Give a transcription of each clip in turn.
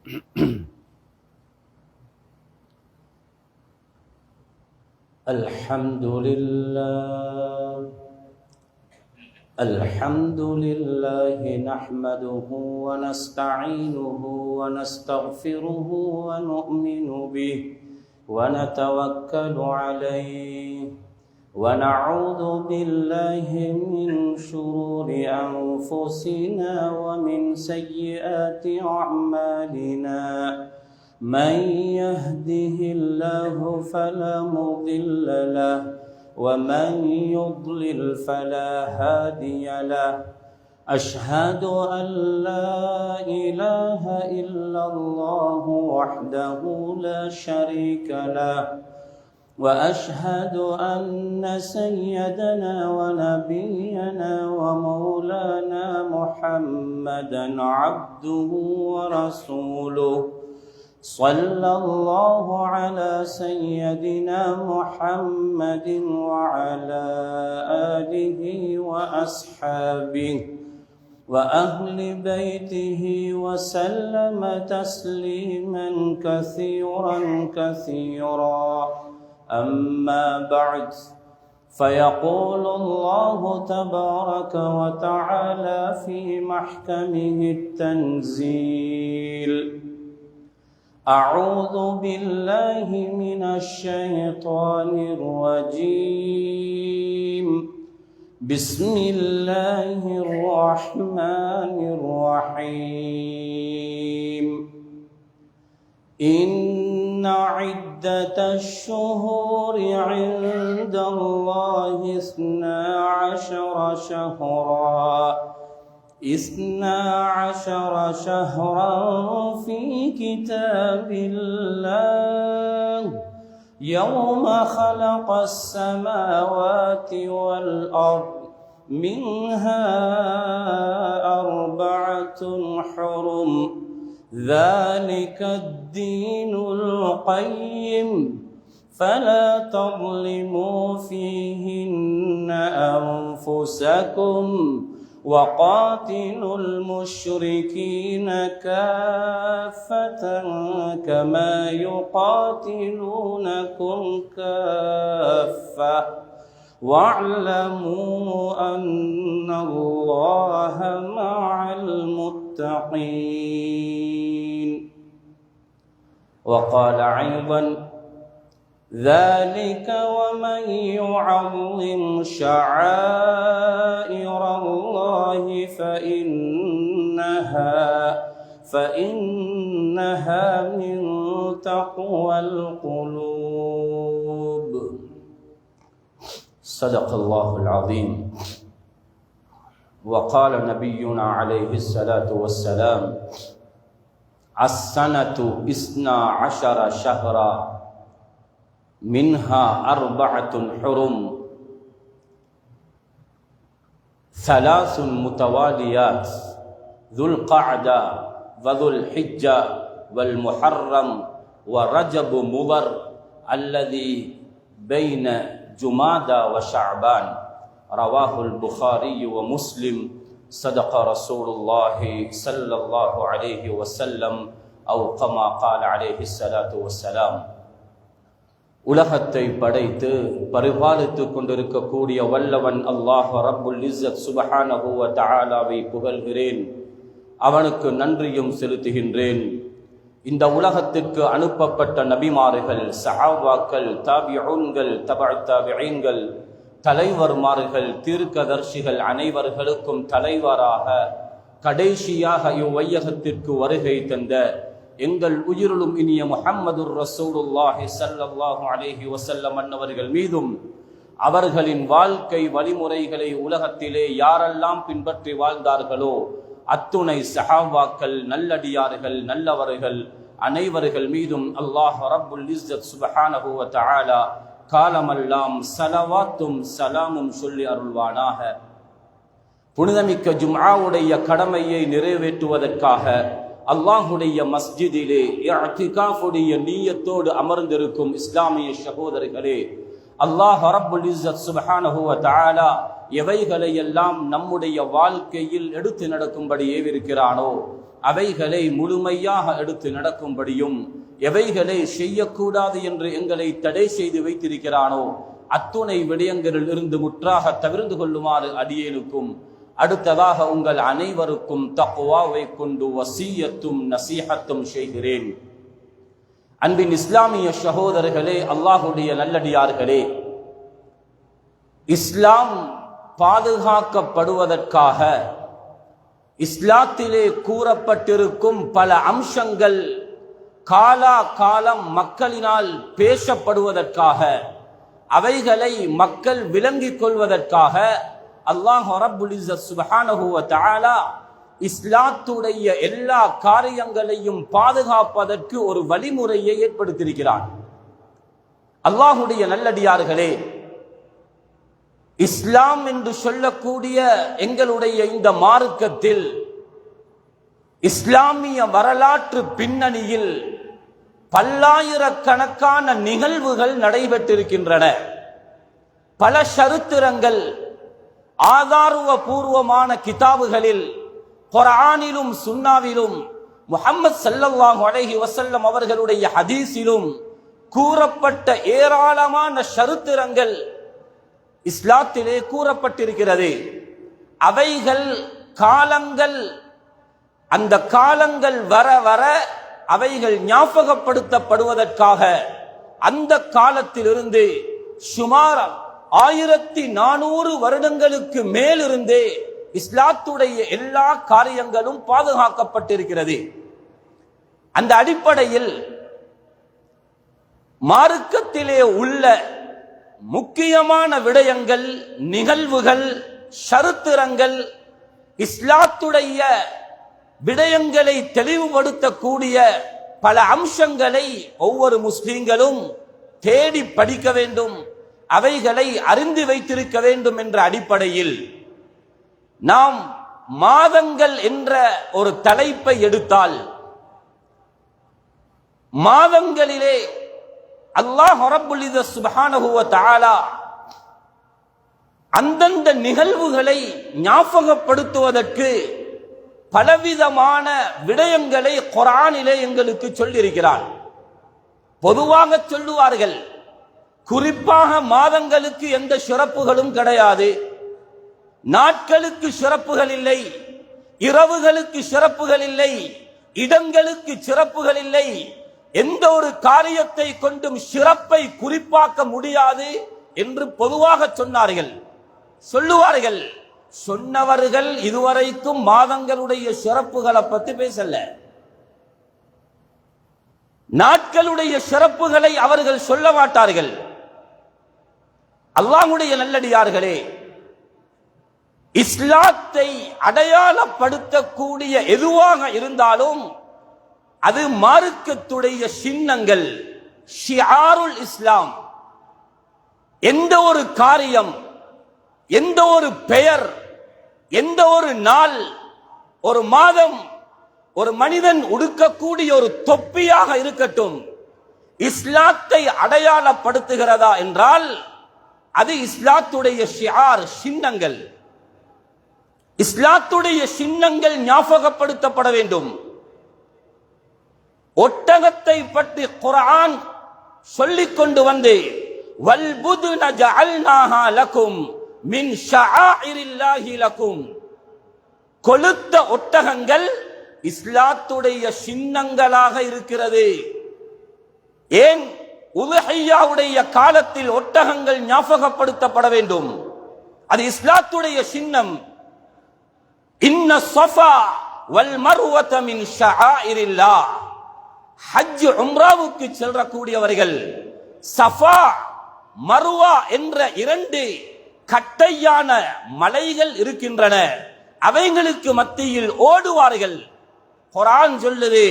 الحمد لله نحمده ونستعينه ونستغفره ونؤمن به ونتوكل عليه ونعوذ بالله من شرور أنفسنا ومن سيئات أعمالنا من يهده الله فلا مضل له ومن يضلل فلا هادي له أشهد أن لا إله إلا الله وحده لا شريك له وأشهد أن سيدنا ونبينا ومولانا محمدا عبده ورسوله صلى الله على سيدنا محمد وعلى آله وأصحابه وأهل بيته وسلم تسليما كثيرا كثيرا أما بعد فيقول الله تبارك وتعالى في محكمه التنزيل أعوذ بالله من الشيطان الرجيم بسم الله الرحمن الرحيم إن عدة الشهور عند الله 12 شهرا في كتاب الله يوم خلق السماوات والأرض منها 4 حرم ذلك الدين القيم فلا تظلموا فيهن أنفسكم وقاتلوا المشركين كافة كما يقاتلونكم كافة واعلموا أن الله مع المتقين. وقال أيضا ذلك ومن يعظم شعائر الله فإنها من تقوى القلوب. صدق الله العظيم. وقال نبينا عليه الصلاة والسلام السنة 12 شهرا منها 4 حرم 3 متواليات ذو القعدة وذو الحجة والمحرم ورجب مضر الذي بين جمادى وشعبان رواه البخاري ومسلم. صدق رسول الله صلى الله عليه وسلم أو كما قال عليه الصلاة والسلام. உலகத்தை படைத்து பரிபாலித்துக் கொண்டிருக்கக்கூடிய வல்லவன் அல்லாஹ் ரப்புல் இஸ்ஸத் சுப்ஹானஹு வ தஆலாவை புகழ்கிறேன், அவனுக்கு நன்றியும் செலுத்துகின்றேன். இந்த உலகத்திற்கு அனுப்பப்பட்ட நபிமார்கள், சஹாபாக்கள், தாபிஊன்கள், தபஅ தாபிஈன்கள், தலைவர்மார்கள், தீர்க்கதர்சிகள் அனைவர்களுக்கும் தலைவராக கடைசியாக இவ்வையகத்திற்கு வருகை தந்த எங்கள் உயிரிலும் இனிய முஹம்மதுர் ரசூலுல்லாஹி ஸல்லல்லாஹு அலைஹி வஸல்லம் அன்னவர்கள் மீதும் அவர்களின் வாழ்க்கை வழிமுறைகளை உலகத்திலே யாரெல்லாம் பின்பற்றி வாழ்ந்தார்களோ அத்துணை சஹாபாக்கள், நல்லடியார்கள், நல்லவர்கள் அனைவர்கள் மீதும் அல்லாஹ் ரப்புல் இஸ்ஸத் சுப்ஹானஹு வ தஆலா காலமெல்லாம் ஸலவாத்தும் ஸலாமும் சொல்லி அருள்வானாக. புனிதமிக்க ஜும்ஆவுடைய கடமையை நிறைவேற்றுவதற்காக அல்லாஹுடைய மஸ்ஜிதிலே இஅ்திகாஃபுடைய நிய்யத்தோடு அமர்ந்திருக்கும் இஸ்லாமிய சகோதரர்களே, அல்லாஹ் ரப்புல் இஸ்ஸத் சுப்ஹானஹு வ தஆலா எவைகளையெல்லாம் நம்முடைய வாழ்க்கையில் எடுத்து நடக்கும்படி ஏவிருக்கிறானோ அவைகளை முழுமையாக எடுத்து நடக்கும்படியும், எவைகளை செய்யக்கூடாது என்று எங்களை தடை செய்து வைத்திருக்கிறானோ அத்துணை விடயங்களில் இருந்து முற்றாக தவிர்ந்து கொள்ளுமாறு அடியேனுக்கும் அடுத்ததாக உங்கள் அனைவருக்கும் தக்வாவை கொண்டு வசியத்தும் நசீஹத்தும் செய்கிறேன். அன்பின் இஸ்லாமிய சகோதரர்களே, அல்லாஹுடைய நல்லடியார்களே, இஸ்லாம் பாதுகாக்கப்படுவதற்காக இஸ்லாத்திலே கூறப்பட்டிருக்கும் பல அம்சங்கள் காலா காலம் மக்களினால் பேசப்படுவதற்காக, அவைகளை மக்கள் விளங்கிக் கொள்வதற்காக அல்லாஹ் ரப்புல் இஸ்ஸத் சுப்ஹானஹு வ தஆலா இஸ்லாத்துடைய எல்லா காரியங்களையும் பாதுகாப்பதற்கு ஒரு வழிமுறையை ஏற்படுத்தியிருக்கிறான். அல்லாஹுடைய நல்லடியார்களே, இஸ்லாம் என்று சொல்லக்கூடிய எங்களுடைய இந்த மார்க்கத்தில் இஸ்லாமிய வரலாற்று பின்னணியில் பல்லாயிரக்கணக்கான நிகழ்வுகள் நடைபெற்றிருக்கின்றன. பல சரித்திரங்கள் ஆதாரபூர்வமான கிதாபுகளில், குர்ஆனிலும் சுன்னாவிலும், முஹம்மது ஸல்லல்லாஹு அலைஹி வஸல்லம் அவர்களுடைய ஹதீஸிலும் கூறப்பட்ட ஏராளமான சரித்திரங்கள் இஸ்லாத்திலே கூறப்பட்டிருக்கிறது. அவைகள் காலங்கள், அந்த காலங்கள் வர வர அவைகள் ஞாபகப்படுத்தப்படுவதற்காக அந்த காலத்திலிருந்து சுமார் 1400 வருடங்களுக்கு மேலிருந்தே இஸ்லாத்துடைய எல்லா காரியங்களும் பாதுகாக்கப்பட்டிருக்கிறது. அந்த அடிப்படையில் மார்க்கத்திலே உள்ள முக்கியமான விடயங்கள், நிகழ்வுகள், சரித்திரங்கள், இஸ்லாத்துடைய விடயங்களை தெளிவுபடுத்தக்கூடிய பல அம்சங்களை ஒவ்வொரு முஸ்லிம்களும் தேடி படிக்க வேண்டும், அவைகளை அறிந்து வைத்திருக்க வேண்டும் என்ற அடிப்படையில் நாம் மாதங்கள் என்ற ஒரு தலைப்பை எடுத்தால், மாதங்களிலே அல்லாஹ் ரப்புல் இஸ்ஸத் சுப்ஹானஹு வ தஆலா அந்தந்த நிகழ்வுகளை ஞாபகப்படுத்துவதற்கு பலவிதமான விடயங்களை குர்ஆனிலே எங்களுக்கு சொல்லியிருக்கிறார். பொதுவாக சொல்லுவார்கள், குறிப்பாக மாதங்களுக்கு எந்த சிறப்புகளும் கிடையாது, நாட்களுக்கு சிறப்புகள் இல்லை, இரவுகளுக்கு சிறப்புகள் இல்லை, இடங்களுக்கு சிறப்புகள் இல்லை, எந்த ஒரு காரியத்தை கொண்டும் சிறப்பை குறிப்பாக்க முடியாது என்று பொதுவாக சொல்லுவார்கள். சொன்னவர்கள் இதுவரைக்கும் மாதங்களுடைய சிறப்புகளை பற்றி பேசல. நாட்களுடைய சிறப்புகளை அவர்கள் சொல்ல மாட்டார்கள். அல்லாஹ்வுடைய நல்லடியார்களே, இஸ்லாத்தை அடையாளப்படுத்தக்கூடிய எதுவாக இருந்தாலும் அது மார்க்கத்துடைய சின்னங்கள், ஷிஆருல் இஸ்லாம். எந்த ஒரு காரியம், எந்த ஒரு பெயர், எந்த ஒரு நாள், ஒரு மாதம், ஒரு மனிதன் உடுக்கக்கூடிய ஒரு தொப்பியாக இருக்கட்டும், இஸ்லாத்தை அடையாளப்படுத்துகிறதா என்றால் அது இஸ்லாத்துடைய ஷிஆர், சின்னங்கள். இஸ்லாத்துடைய சின்னங்கள் ஞாபகப்படுத்தப்பட வேண்டும். ஒட்டகத்தை பற்றி குர்ஆன் சொல்லிக் கொண்டு வந்து, வல்புதுன ஜஅல்நாஹா லகும் மின் ஷஆஇரில்லாஹி லகும், கொழுத்த ஒட்டகங்கள் இஸ்லாத்துடைய சின்னங்களாக இருக்கிறது. ஏன் உதுஹிய்யாவுடைய காலத்தில் ஒட்டகங்கள் ஞாபகப்படுத்தப்பட வேண்டும்? அது இஸ்லாத்துடைய சின்னம். இன்ன ஸஃபா வல் மர்வத மின் ஷஆஇரில்லாஹ். ஹஜ் உம்ராவுக்கு செல்லக்கூடியவர்கள் சஃபா மர்வா என்ற 2 கட்டையான மலைகள் இருக்கின்றன, அவைகளுக்கு மத்தியில் ஓடுவார்கள். குர்ஆன் சொல்லுது,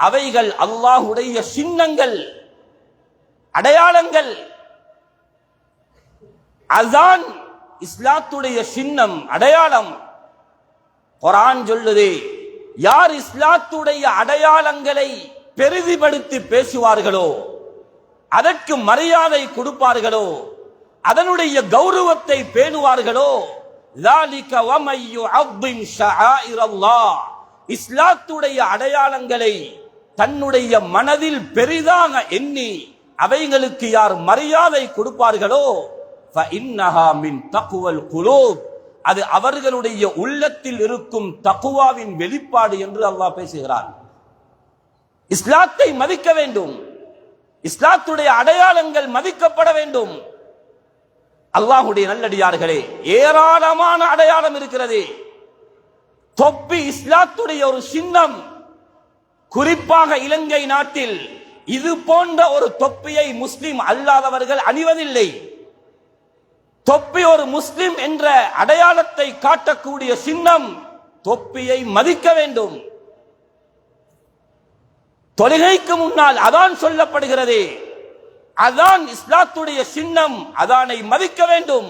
அவைகள் அல்லாஹ்வுடைய சின்னங்கள், அடையாளங்கள். அஸான் இஸ்லாத்துடைய சின்னம், அடையாளம். குர்ஆன் சொல்லுது, யார் இஸ்லாத்துடைய அடையாளங்களை பெரிதிப்படுத்தி பேசுவார்களோ, அதற்கு மரியாதை கொடுப்பார்களோ, அதனுடைய கௌரவத்தை பேணுவார்களோ, ذَلِكَ وَمَن يُعَظِّمْ شَعَائِرَ اللَّهِ, இஸ்லாத்துடைய அடையாளங்களை தன்னுடைய மனதில் பெரிதாக எண்ணி அவைகளுக்கு யார் மரியாதை கொடுப்பார்களோ, فَإِنَّهَا مِن تَقْوَى الْقُلُوبِ, அது அவர்களுடைய உள்ளத்தில் இருக்கும் தக்வாவின் வெளிப்பாடு என்று அல்லாஹ் பேசுகிறார். இஸ்லாத்தை மதிக்க வேண்டும், இஸ்லாத்துடைய அடையாளங்கள் மதிக்கப்பட வேண்டும். அல்லாஹ்வுடைய நல்லடியார்களே, ஏராளமான அடையாளம் இருக்கிறது. தொப்பி இஸ்லாத்துடைய ஒரு சின்னம். குறிப்பாக இலங்கை நாட்டில் இது போன்ற ஒரு தொப்பியை முஸ்லிம் அல்லாதவர்கள் அணிவதில்லை. தொப்பி ஒரு முஸ்லிம் என்ற அடையாளத்தை காட்டக்கூடிய சின்னம். தொப்பியை மதிக்க வேண்டும். தொழுகைக்கு முன்னால் அதான் சொல்லப்படுகிறது. அதான் இஸ்லாத்துடைய சின்னம். அதானை மதிக்க வேண்டும்.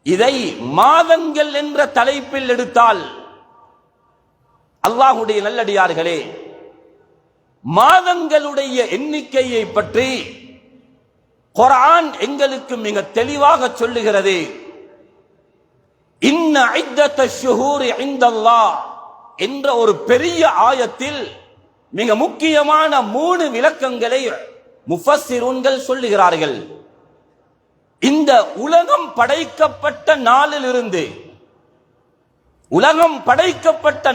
இதை மாதங்கள் என்ற தலைப்பில் எடுத்தால், அல்லாஹ்வுடைய நல்லடியார்களே, மாதங்களுடைய எண்ணிக்கையை பற்றி குர்ஆன் எங்களுக்கு மிக தெளிவாக சொல்லுகிறது. இன்ன இத்தத்தஷ் ஷுஹூரி இன்தல்லாஹ் என்ற ஒரு பெரிய ஆயத்தில் மிக முக்கியமான 3 விளக்கங்களை முஃபஸ்ஸிரூன்கள் சொல்லுகிறார்கள். இந்த உலகம் படைக்கப்பட்ட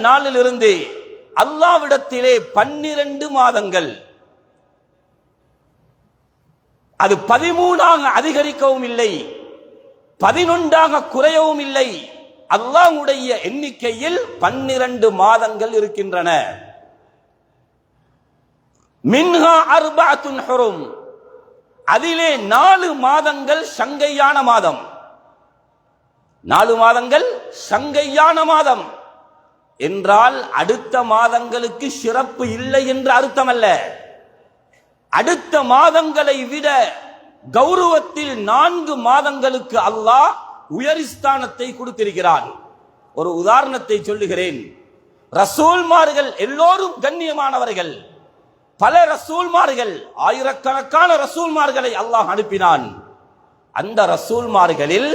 நாளிலிருந்து அல்லாஹ்விடத்திலே 12 மாதங்கள், அது 13ஆக அதிகரிக்கவும் இல்லை, 11ஆக குறையவும் இல்லை. அல்லாஹ்வுடைய எண்ணிக்கையில் 12 மாதங்கள் இருக்கின்றன. மின்ஹா அர்பஅத்துன் ஹுரும், அதிலே 4 மாதங்கள் சங்கையான மாதம். 4 மாதங்கள் சங்கையான மாதம் என்றால் அடுத்த மாதங்களுக்கு சிறப்பு இல்லை என்று அர்த்தம் அல்ல. அடுத்த மாதங்களை விட கௌரவத்தில் 4 மாதங்களுக்கு அல்லாஹ் உயர்ஸ்தானத்தை கொடுத்திருக்கிறான். ஒரு உதாரணத்தை சொல்லுகிறேன். ரசூல்மார்கள் எல்லோரும் கண்ணியமானவர்கள். பல ரசூல்மார்கள், ஆயிரக்கணக்கான ரசூல்மார்களை அல்லாஹ் அனுப்பினான். அந்த ரசூல்மார்களில்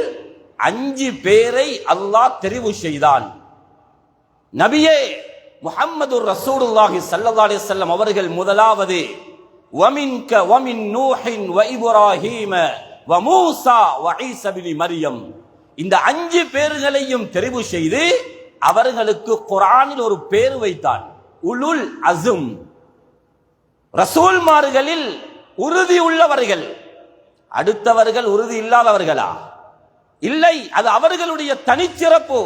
5 பேரை அல்லாஹ் தெரிவு செய்தான். நபியே முஹம்மது ரசூலுல்லாஹி ஸல்லல்லாஹு அலைஹி வஸல்லம் அவர்கள் முதலாவது. வமின்க வமின் நூஹின் வ இப்ராஹீம வ மூஸா வ ஈஸா இப்னு மரியம், இந்த 5 பேர்களையும் தெரிவு செய்து அவர்களுக்கு குர்ஆனில் ஒரு பேர் வைத்தான், உலுல் அஸ்ம். ரசூல்மார்களில் உறுதி உள்ளவர்கள். அடுத்தவர்கள் உறுதி இல்லாதவர்களா? இல்லை, அது அவர்களுடைய தனிச்சிறப்பு.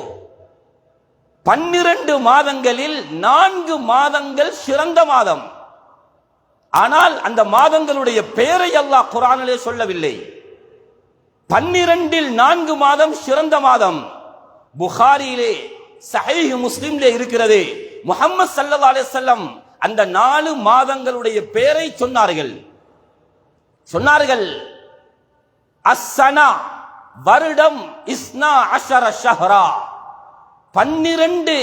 12 மாதங்களில் 4 மாதங்கள் சிறந்த மாதம். ஆனால் அந்த மாதங்களுடைய பெயரை அல்லாஹ் குர்ஆனிலே சொல்லவில்லை. 12இல் 4 மாதம் சிறந்த மாதம். புகாரியிலே சஹீஹ் முஸ்லிமிலே இருக்கிறது. முஹம்மது ஸல்லல்லாஹு அலைஹி வஸல்லம் அந்த 4 மாதங்களுடைய பெயரை சொன்னார்கள். அஸ்ஸனா, வருடம், இஸ்னா அஷர ஷஹ்ரா, 12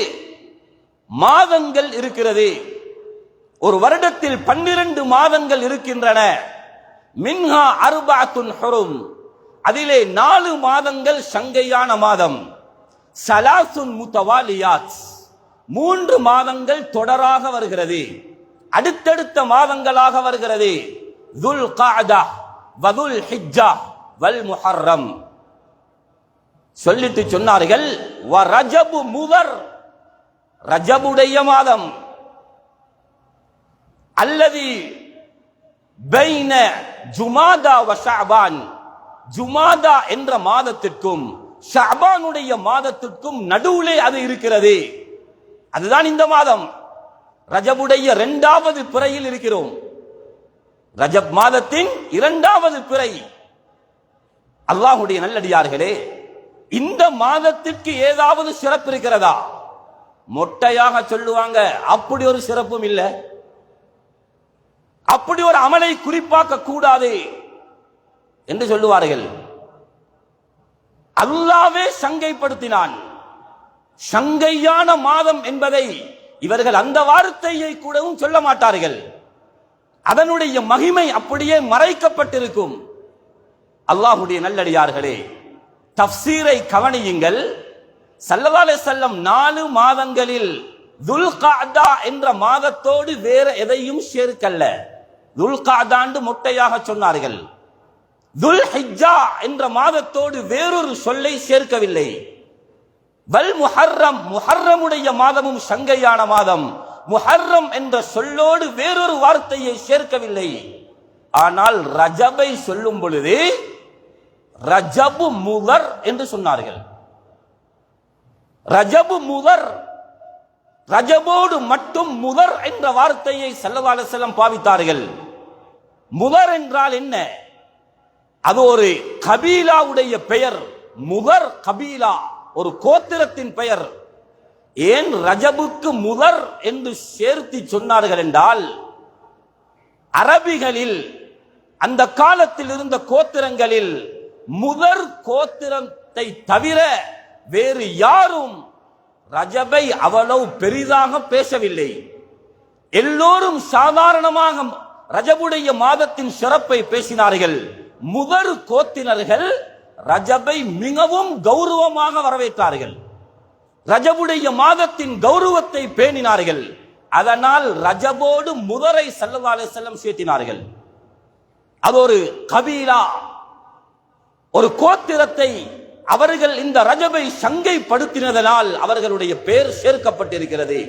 மாதங்கள் இருக்கிறது. ஒரு வருடத்தில் 12 மாதங்கள் இருக்கின்றன. மின்ஹா அர்பஅத்துன் ஹுரும், அதிலே 4 மாதங்கள் சங்கையான மாதம். ஸலாசுன் முத்தவாலியாத், 3 மாதங்கள் தொடராக வருகிறது, அடுத்தடுத்த மாதங்களாக வருகிறது. துல் கஅதா வதுல் ஹிஜ்ஜா வல் முஹர்ரம். சொல்லிட்டு சொன்னார்கள், வ ரஜபு முதர், ரஜபுடைய மாதம். அல்லதி பைன ஜுமாதா வ ஷஅபான், ஜுமாதா என்ற மாதத்திற்கும் ஷஅபானுடைய மாதத்திற்கும் நடுவிலே அது இருக்கிறது. அதுதான் இந்த மாதம். ரஜபுடைய 2வது பிறையில் இருக்கிறோம். ரஜப் மாதத்தின் 2வது பிறை. அல்லாஹ்வுடைய நல்லடியார்களே, இந்த மாதத்திற்கு ஏதாவது சிறப்பு இருக்கிறதா? மொட்டையாக சொல்லுவாங்க, அப்படி ஒரு சிறப்பும் இல்லை, அப்படி ஒரு அமலை குறிப்பாக்க கூடாது என்று சொல்லுவார்கள். அல்லாஹ்வே சங்கைப்படுத்தினான். சங்கையான மாதம் என்பதை இவர்கள் அந்த வார்த்தையை கூடவும் சொல்ல மாட்டார்கள். அதனுடைய மகிமை அப்படியே மறைக்கப்பட்டிருக்கும். அல்லாஹ்வுடைய நல்லடியார்களே, தஃப்சீரை கவனியுங்கள். ஸல்லல்லாஹு அலைஹி வஸல்லம் 4 மாதங்களில் துல்காதா என்ற மாதத்தோடு வேற எதையும் சேர்க்கல்ல. துல்காதாண்டு மொட்டையாக சொன்னார்கள். துல்ஹிஜ்ஜா என்ற மாதத்தோடு வேறொரு சொல்லை சேர்க்கவில்லை. வல் முஹர்ரம், முஹர்ரமுடைய மாதமும் சங்கையான மாதம், முஹர்ரம் என்ற சொல்லோடு வேறொரு வார்த்தையை சேர்க்கவில்லை. ஆனால் ரஜபை சொல்லும் பொழுது ரஜபு முதர் என்று சொன்னார்கள். ரஜபு முதர், ரஜபோடு மட்டும் முதர் என்ற வார்த்தையை ஸல்லல்லாஹு அலைஹி வஸல்லம் பாவித்தார்கள். முதர் என்றால் என்ன? அது ஒரு கபீலாவுடைய பெயர். முதர் கபீலா, ஒரு கோத்திரத்தின் பெயர். ஏன் ரஜபுக்கு முதர் என்று சேர்த்து சொன்னார்கள் என்றால், அரபிகளில் அந்த காலத்தில் இருந்த கோத்திரங்களில் முதர் கோத்திரத்தை தவிர வேறு யாரும் ரஜபை அவ்வளவு பெரிதாக பேசவில்லை. எல்லோரும் சாதாரணமாக ரஜபுடைய மாதத்தின் சிறப்பை பேசினார்கள். முதர் கோத்தினர்கள் ரஜபை மிகவும் கௌரவமாக வரவேற்றார்கள். ரஜபுடைய மாதத்தின் கௌரவத்தை பேணினார்கள். அதனால் ரஜபோடு முதரை ஸல்லல்லாஹு அலைஹி வஸல்லம் சேர்த்தினார்கள். அது ஒரு கபீலா, ஒரு கோத்திரத்தை அவர்கள் இந்த ரஜபை சங்கைப்படுத்தினதனால் அவர்களுடைய பெயர் சேர்க்கப்பட்டிருக்கிறது.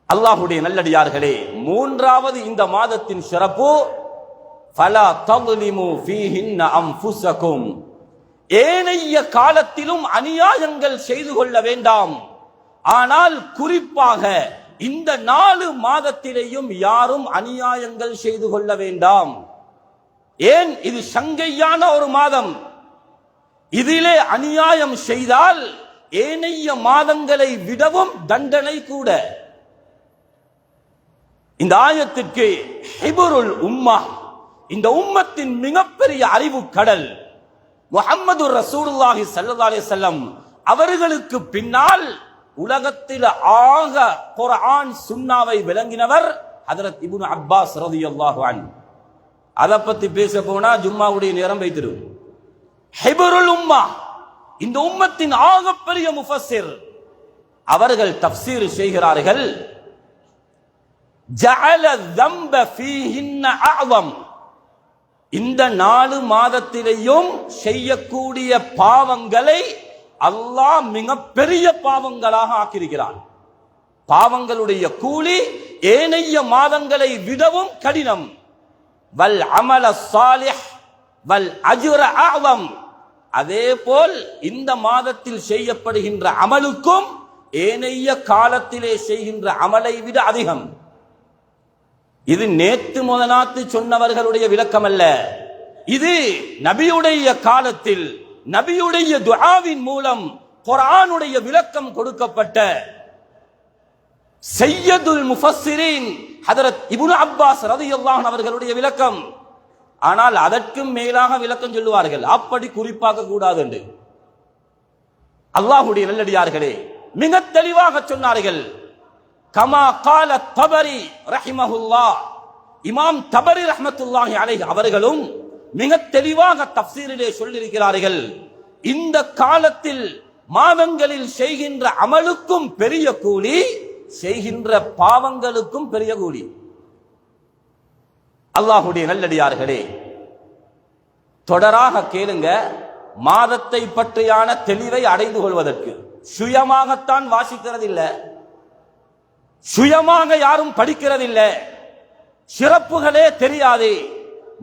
அல்லாஹ்வுடைய நல்லடியார்களே, மூன்றாவது இந்த மாதத்தின் சிறப்பு ஃபலா தظلمு ஃபீஹின்ன அன்ஃபுஸகும், ஏனைய காலத்திலும் அநியாயங்கள் செய்து கொள்ள வேண்டாம். ஆனால் குறிப்பாக இந்த 4 மாதத்திலேயும் யாரும் அநியாயங்கள் செய்து கொள்ள வேண்டாம். ஏன்? இது சங்கையான ஒரு மாதம். இதிலே அநியாயம் செய்தால் ஏனைய மாதங்களை விடவும் தண்டனை கூட. இந்த ஆயத்திற்கு ஹிபருல் உம்மா, இந்த உம்மத்தின் மிகப்பெரிய அறிவு கடல் முஹம்மது ரசூலுல்லாஹி ஸல்லல்லாஹு அலைஹி வஸல்லம் அவர்களுக்கு பின்னால் உலகத்தில் ஆக குர்ஆன் சுன்னாவை விளங்கினவர் ஹஜ்ரத் இப்னு அப்பாஸ் ரலியல்லாஹு அன்ஹு. அதை பத்தி பேச போனா ஜும்மாவுடைய நேரம் வைத்திரும். ஹிபருல் உம்மா, இந்த உம்மத்தின் ஆகப்பெரிய முஃபஸ்ஸிர், அவர்கள் தஃப்சீர் செய்கிறார்கள். ஜஅல ذنب فيهن اعظم, இந்த 4 மாதத்திலேயும் செய்யக்கூடிய பாவங்களை அல்லாஹ் மிக பெரிய பாவங்களாக ஆக்கியிருக்கிறான். பாவங்களுடைய கூலி ஏனைய மாதங்களை விடவும் கடினம். வல் அமல் ஸாலிஹ் வல் அஜ்ர அஅலம், அதேபோல் இந்த மாதத்தில் செய்யப்படுகின்ற அமலுக்கும் ஏனைய காலத்திலே செய்கின்ற அமலை விட அதிகம். இது நேத்து முதநாத்து சொன்னவர்களுடைய விளக்கம் அல்ல. இது நபியுடைய காலத்தில் நபியுடைய துஆவின் மூலம் குர்ஆனுடைய விளக்கம் கொடுக்கப்பட்ட சையதுல் முஃபஸ்ஸிரீன் ஹஜ்ரத் இப்னு அப்பாஸ் ரலியல்லாஹு அன்ஹு அவர்களுடைய விளக்கம். ஆனால் அதற்கும் மேலாக விளக்கம் சொல்லுவார்கள். அப்படி குறிப்பாக்க கூடாது என்று அல்லாஹ்வுடைய நல்லடியார்களே மிக தெளிவாக சொன்னார்கள். கமா கால தபரி ரஹிமஹுல்லாஹ், இமாம் தபரி ரஹ்மத்துல்லாஹி அலைஹி அவர்களும் மிக தெளிவாக தஃப்சீரிலே சொல்லியிருக்கிறார்கள். இந்த காலத்தில் மாதங்களில் செய்கின்ற அமலுக்கும் பெரிய கூலி, செய்கின்ற பாவங்களுக்கும் பெரிய கூலி. அல்லாஹ்வுடைய நல்லடியார்களே, தொடராக கேளுங்க. மாதத்தை பற்றியான தெளிவை அடைந்து கொள்வதற்கு சுயமாகத்தான் வாசிக்கிறதில்லை, சுயமாக யாரும் படிக்கிறதில்லை, சிறப்புகளே தெரியாது,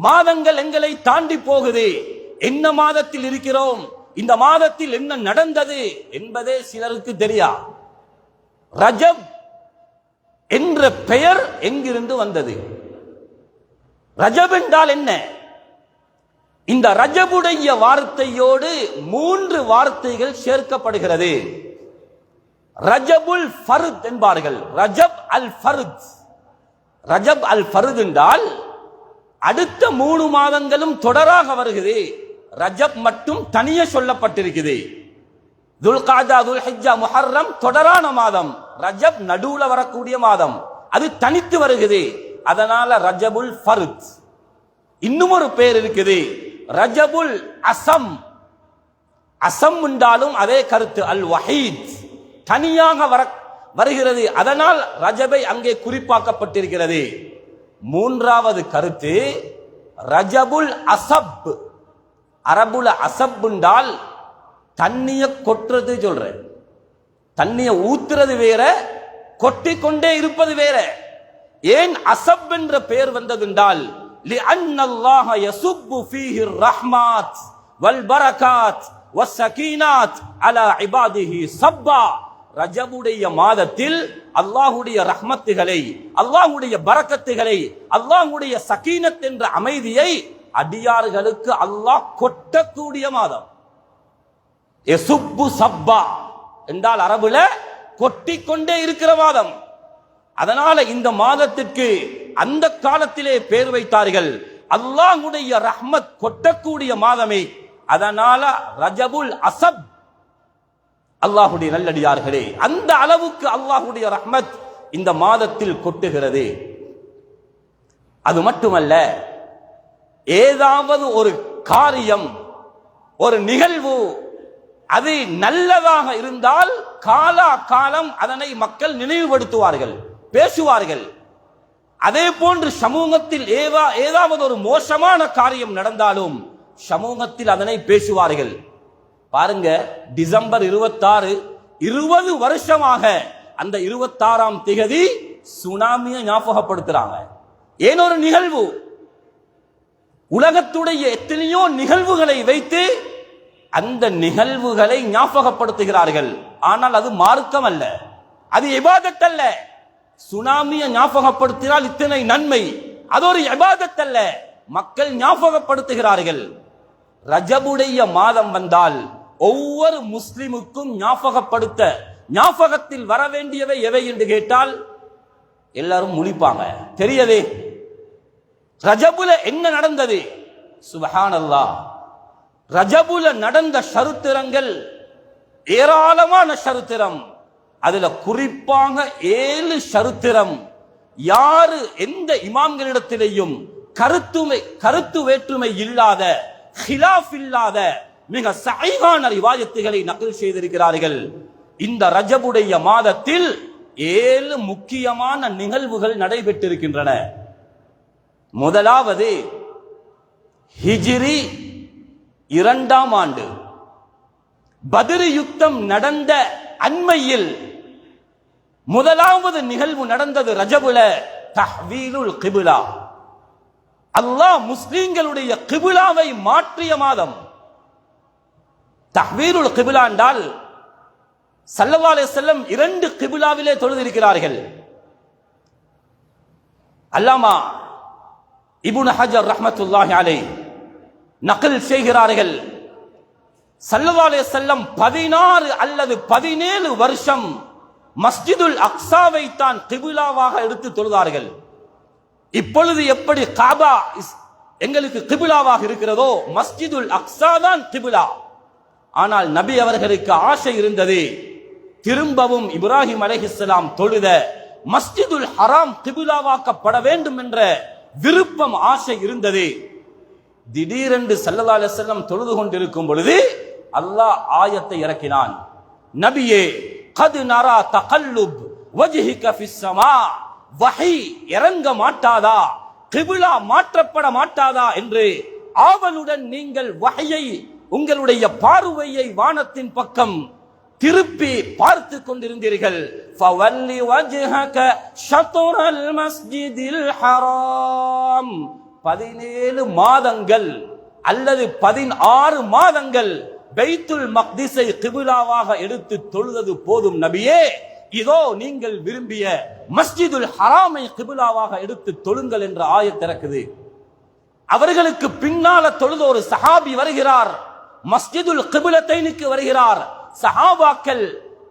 மாதங்கள் எங்களை தாண்டி போகுது, என்ன மாதத்தில் இருக்கிறோம், இந்த மாதத்தில் என்ன நடந்தது என்பதே சிலருக்கு தெரியா. ரஜப் என்ற பெயர் எங்கிருந்து வந்தது? ரஜப் என்றால் என்ன? இந்த ரஜபுடைய வார்த்தையோடு 3 வார்த்தைகள் சேர்க்கப்படுகிறது. ரஜபுல் ஃபர்த் என்பார்கள். ரஜப் அல் ஃபர்த், ரஜப் அல் ஃபர்த் என்றால் அடுத்த 3 மாதங்களும் தொடராக வருகிறது. ரஜப் மட்டும் தனியே சொல்லப்பட்டிருக்குது. துல்காதா, துல்ஹிஜ்ஜா, முஹர்ரம் தொடரான மாதம், ரஜப் நடுவுல வரக்கூடிய மாதம், அது தனித்து வருகிறது. அதனால ரஜபுல் ஃபர்த். இன்னும் ஒரு பேர் இருக்குது, ரஜபுல் அசம். அசம் என்றாலும் அதே கருத்து, அல் வஹீத், தனியாக வருகிறது. அதனால் ரஜபை அங்கே குறிப்பாக்கப்பட்டிருக்கிறது. மூன்றாவது கருத்து ரஜபுல் அசப். அரபுல அசப் என்றால் தண்ணிய கொட்டுறது சொல்ற, தண்ணிய ஊத்துறது வேற, கொட்டிக்கொண்டே இருப்பது வேற. ஏன் அசப் என்ற பெயர் வந்தது என்றால், لأن الله يصب فيه الرحمات والبركات والسكينات على عباده صبا. ரஜபுடைய மாதத்தில் அல்லாஹ்வுடைய ரஹ்மத்துகளை, அல்லாஹ்வுடைய பரக்கத்துகளை, அல்லாஹ்வுடைய சகீனத் என்ற அமைதியை அடியார்களுக்கு அல்லாஹ் கொட்டக்கூடிய மாதம். யசுப்பு சப்பா என்றால் அரபுல கொட்டிக்கொண்டே இருக்கிற மாதம். அதனால இந்த மாதத்திற்கு அந்த காலத்திலே பேர் வைத்தார்கள், அல்லாஹ்வுடைய ரஹ்மத் கொட்டக்கூடிய மாதமே. அதனால ரஜபுல் அசப். அல்லாஹ்வுடைய நல்லடியார்களே, அந்த அளவுக்கு அல்லாஹ்வுடைய ரஹ்மத் இந்த மாதத்தில் கொட்டுகிறது. அது மட்டுமல்ல, ஏதாவது ஒரு காரியம், ஒரு நிகழ்வு, அது நல்லதாக இருந்தால் காலா காலம் அதனை மக்கள் நினைவுபடுத்துவார்கள், பேசுவார்கள். அதே போன்று சமூகத்தில் ஏதாவது ஒரு மோசமான காரியம் நடந்தாலும் சமூகத்தில் அதனை பேசுவார்கள். பாருங்க, டிசம்பர் 26, 20 வருஷமாக அந்த 26ஆம் திகதி சுனாமியை ஞாபகப்படுத்துறாங்க. ஏன் ஒரு நிகழ்வு, உலகத்துடைய எத்தனையோ நிகழ்வுகளை வைத்து அந்த நிகழ்வுகளை ஞாபகப்படுத்துகிறார்கள். ஆனால் அது மார்க்கம் அல்ல, அது இபாதத் அல்ல. சுனாமியை ஞாபகப்படுத்தினால் இத்தனை நன்மை, அது ஒரு இபாதத் அல்ல, மக்கள் ஞாபகப்படுத்துகிறார்கள். ரஜபுடைய மாதம் வந்தால் ஒவ்வொரு முஸ்லிமுக்கும் ஞாபகத்தில் வர வேண்டியவை எவை என்று கேட்டால் எல்லாரும் முழிப்பாங்க. தெரியதே, ரஜபுல என்ன நடந்தது? சுப்ஹானல்லாஹ், ரஜபுல நடந்த சரித்திரங்கள் ஏராளமான சரித்திரம். அதுல குறிப்பாக 7 சரித்திரம் யாரு எந்த இமாம்களிடத்திலேயும் கருத்து வேற்றுமை இல்லாத, ஹிலாஃப் இல்லாத மிக சஹீஹான ரிவாயத்துகளை நகல் செய்திருக்கிறார்கள். இந்த ரஜபுடைய மாதத்தில் 7 முக்கியமான நிகழ்வுகள் நடைபெற்றிருக்கின்றன. முதலாவது, ஹிஜ்ரி 2ஆம் ஆண்டு பத்ர் யுத்தம் நடந்த அண்மையில் முதலாவது நிகழ்வு நடந்தது ரஜபுல, தஹ்வீலுல் கிப்லா. அல்லாஹ் முஸ்லிம்களுடைய கிப்லாவை மாற்றிய மாதம். தஹ்வீலுல் கிப்லா என்றால் ஸல்லல்லாஹு அலைஹி வஸல்லம் 2 கிப்லாவிலே தொழுதிருக்கிறார்கள். அல்லாமா இப்னு ஹஜர் ரஹ்மத்துல்லாஹி அலைஹி நகல் செய்கிறார்கள், ஸல்லல்லாஹு அலைஹி வஸல்லம் 16 அல்லது 17 வருஷம் மஸ்ஜிதுல் அக்ஸாவை தான் கிப்லாவாக எடுத்து தொழுதார்கள். இப்பொழுது எப்படி காபா எங்களுக்கு கிப்லாவாக இருக்கிறதோ, மஸ்ஜிதுல் அக்ஸா தான் கிப்லா. ஆனால் நபி அவர்களுக்கு ஆசை இருந்தது, திரும்பவும் இப்ராஹிம் அலைஹிஸ்ஸலாம் தொழுத மஸ்ஜிதுல் ஹராம் கிப்லாவாக்கப்பட வேண்டும் என்ற விருப்பம், ஆசை இருந்தது. திடீரென்று ஸல்லல்லாஹு அலைஹி வஸல்லம் தொழுது கொண்டிருக்கும் பொழுது அல்லாஹ் ஆயத்தை இறக்கினான், நபியே கத் நரா தகல்லுப் வஜ்ஹிக ஃபிஸ் ஸமா, வஹி இறங்க மாட்டாதா, கிப்லா மாற்றப்பட மாட்டாதா என்று ஆவலுடன் நீங்கள் வஹியை, உங்களுடைய பார்வையை வானத்தின் பக்கம் திருப்பி பார்த்து கொண்டிருந்தீர்கள். ஃபவல்லி வஜ்ஹக ஷத்ரல் மஸ்ஜிதில் ஹராம். 17 மாதங்கள் அல்லது 16 மாதங்கள் பைத்துல் மக்திஸை கிப்லாவாக எடுத்து தொழுதது போதும் நபியே, இதோ நீங்கள் விரும்பிய மஸ்ஜிதுல் ஹராமை கிப்லாவாக எடுத்து தொழுங்கள் என்ற ஆயத் இருக்குது. அவர்களுக்கு பின்னால தொழுத ஒரு சஹாபி வருகிறார், மஸ்ஜிதுல் கிப்லத்தைனுக்கு வருகிறார். சஹாபாக்கள்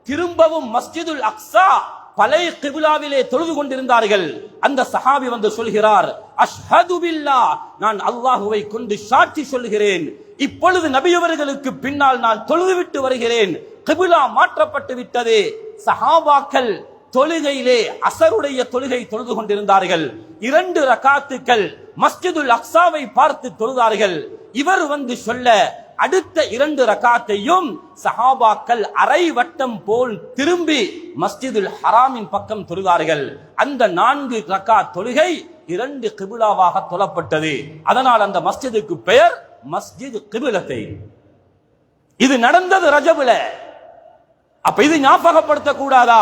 திரும்பவும் மஸ்ஜிதுல் அக்ஸா பழைய கிப்லாவிலே தொழுது கொண்டிருந்தார்கள். அந்த சஹாபி வந்து சொல்கிறார், அஷ்ஹது பில்லாஹ், நான் அல்லாஹுவை கொண்டு சாட்சி சொல்கிறேன், இப்பொழுது நபியவர்களுக்கு பின்னால் நான் தொழுதுவிட்டு வருகிறேன், கிப்லா மாற்றப்பட்டு விட்டது. சஹாபாக்கள் தொழுகையிலே அசருடைய தொழுகை தொழுது கொண்டிருந்தார்கள். 2 ரகாத்துக்கள் மஸ்ஜிதுல் அக்ஸாவை பார்த்து தொழுதார்கள். இவர் சொல்ல அடுத்த 2 ரக்காத்தையும் சஹாபாக்கள் அரை வட்டம் போல் திரும்பி மஸ்ஜிதுல் ஹராமின் பக்கம் தொழுதார்கள். அந்த 4 ரக்காத் தொழுகை 2 கிபிலாவாக தொழப்பட்டது. அதனால் அந்த மஸ்ஜிதுக்கு பெயர் மஸ்ஜித் கிபிலத்தை. இது நடந்தது ரஜபுல. அப்ப இது ஞாபகப்படுத்த கூடாதா?